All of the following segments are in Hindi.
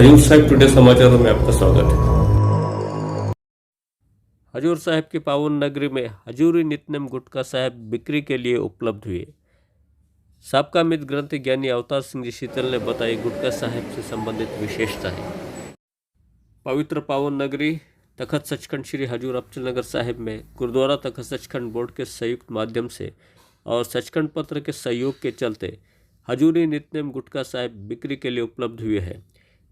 हजूर साहिब टुडे समाचारों में आपका स्वागत है। हजूर साहिब की पावन नगरी में हजूरी नितनेम गुटखा साहिब बिक्री के लिए उपलब्ध हुए। साबका मित ग्रंथी ज्ञानी अवतार सिंह जी शीतल ने बताई गुटखा साहिब से संबंधित विशेषताएं। पवित्र पावन नगरी तखत सचखंड श्री हजूर अबचल नगर साहिब में गुरुद्वारा तखत सचखंड बोर्ड के संयुक्त माध्यम से और सचखंड पत्र के सहयोग के चलते हजूरी नितनेम गुटखा साहिब बिक्री के लिए उपलब्ध हुए हैं।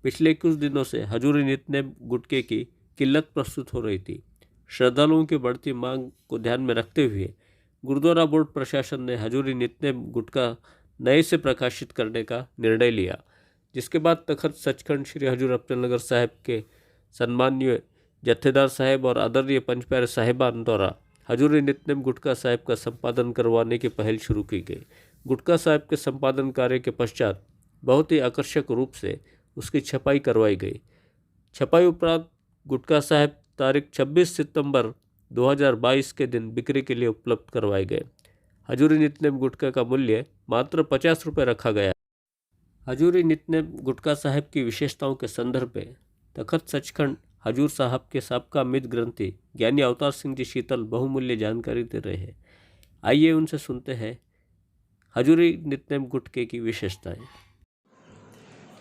पिछले कुछ दिनों से हजूरी नितनेम गुटखे की किल्लत प्रस्तुत हो रही थी। श्रद्धालुओं की बढ़ती मांग को ध्यान में रखते हुए गुरुद्वारा बोर्ड प्रशासन ने हजूरी नितनेम गुटखा नए से प्रकाशित करने का निर्णय लिया, जिसके बाद तखत सचखंड श्री हजूर अबचल नगर साहिब के सम्मानीय जत्थेदार साहिब और आदरणीय पंच प्यारे साहिबान द्वारा हजूरी नितनेम गुटखा साहिब का संपादन करवाने की पहल शुरू की गई। गुटखा साहिब के संपादन कार्य के पश्चात बहुत ही आकर्षक रूप से उसकी छपाई करवाई गई। छपाई उपरांत गुटखा साहिब तारीख 26 सितंबर 2022 के दिन बिक्री के लिए उपलब्ध करवाए गए। हजूरी नितनेम गुटखा का मूल्य मात्र 50 रुपये रखा गया। हजूरी नितनेम गुटखा साहिब की विशेषताओं के संदर्भ में तखत सचखंड हजूर साहब के साबका मित ग्रंथी ज्ञानी अवतार सिंह जी शीतल बहुमूल्य जानकारी दे रहे हैं। आइए उनसे सुनते हैं हजूरी नितनेम गुटखे की विशेषताएं।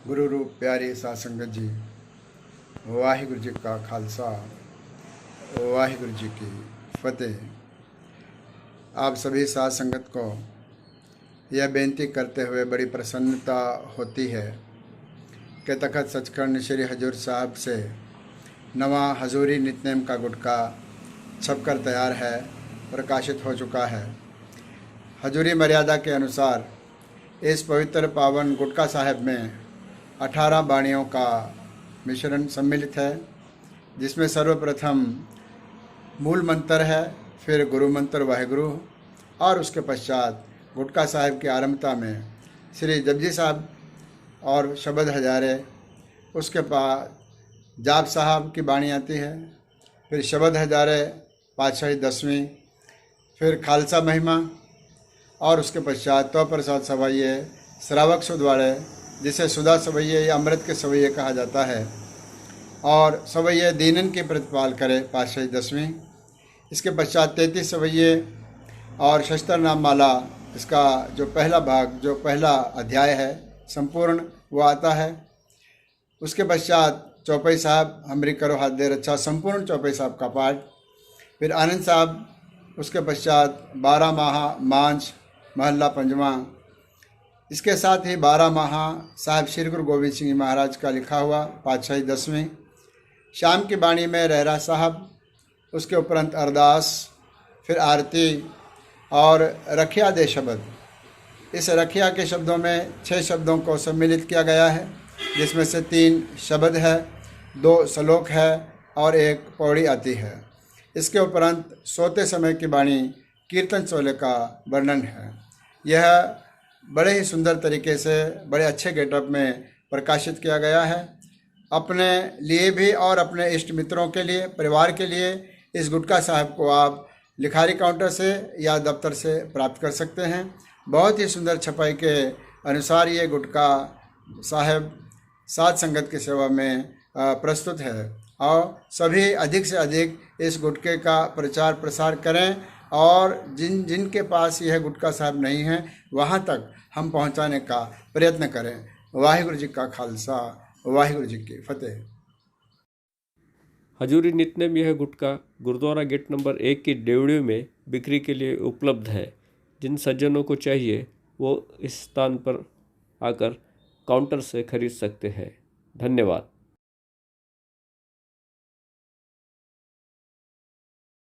गुरु रूप प्यारे साध संगत जी, वाहिगुरु जी का खालसा, वाहिगुरु जी की फतेह। आप सभी साध संगत को यह बेनती करते हुए बड़ी प्रसन्नता होती है कि तखत सचखंड श्री हजूर साहब से नवा हजूरी नितनेम का गुटखा छपकर तैयार है, प्रकाशित हो चुका है। हजूरी मर्यादा के अनुसार इस पवित्र पावन गुटखा साहिब में 18 बाणियों का मिश्रण सम्मिलित है, जिसमें सर्वप्रथम मूल मंत्र है, फिर गुरु मंत्र वाहिगुरु और उसके पश्चात गुटखा साहिब की आरंभता में श्री जपजी साहब और शब्द हजारे, उसके बाद जाप साहब की बाणी आती है, फिर शब्द हजारे पातशाही 10वीं, फिर खालसा महिमा और उसके पश्चात तो प्रसाद सवैये श्रावक सुधवाड़े, जिसे सुधा सवैये या अमृत के सवैये कहा जाता है, और सवैये दीनन की प्रतिपाल करे पातशाही 10वीं। इसके पश्चात 33 सवैये और शस्त्र नाम माला, इसका जो पहला भाग, जो पहला अध्याय है संपूर्ण, वो आता है। उसके पश्चात चौपाई साहब हमरी करो हाथ दे रच्छा, संपूर्ण चौपाई साहब का पाठ, फिर आनंद साहब, उसके पश्चात 12 माह मांझ महल्ला पंजवा। इसके साथ ही 12 माह साहिब श्री गुरु गोविंद सिंह महाराज का लिखा हुआ पातशाही 10वीं। शाम की बाणी में रहरा साहब, उसके उपरांत अरदास, फिर आरती और रखिया दे शब्द। इस रखिया के शब्दों में 6 शब्दों को सम्मिलित किया गया है, जिसमें से 3 शब्द है, 2 श्लोक है और 1 पौड़ी आती है। इसके उपरांत सोते समय की बाणी कीर्तन चोले का वर्णन है। यह बड़े ही सुंदर तरीके से, बड़े अच्छे गेटअप में प्रकाशित किया गया है। अपने लिए भी और अपने इष्ट मित्रों के लिए, परिवार के लिए इस गुटखा साहब को आप लिखारी काउंटर से या दफ्तर से प्राप्त कर सकते हैं। बहुत ही सुंदर छपाई के अनुसार ये गुटखा साहब साध संगत की सेवा में प्रस्तुत है, और सभी अधिक से अधिक इस गुटखे का प्रचार प्रसार करें, और जिनके पास यह गुटखा साहब नहीं है वहाँ तक हम पहुँचाने का प्रयत्न करें। वाहिगुरु जी का खालसा, वाहिगुरु जी की फतेह। हजूरी नितनेम यह गुटखा गुरुद्वारा गेट नंबर 1 की डेवड़ी में बिक्री के लिए उपलब्ध है। जिन सज्जनों को चाहिए वो इस स्थान पर आकर काउंटर से खरीद सकते हैं। धन्यवाद।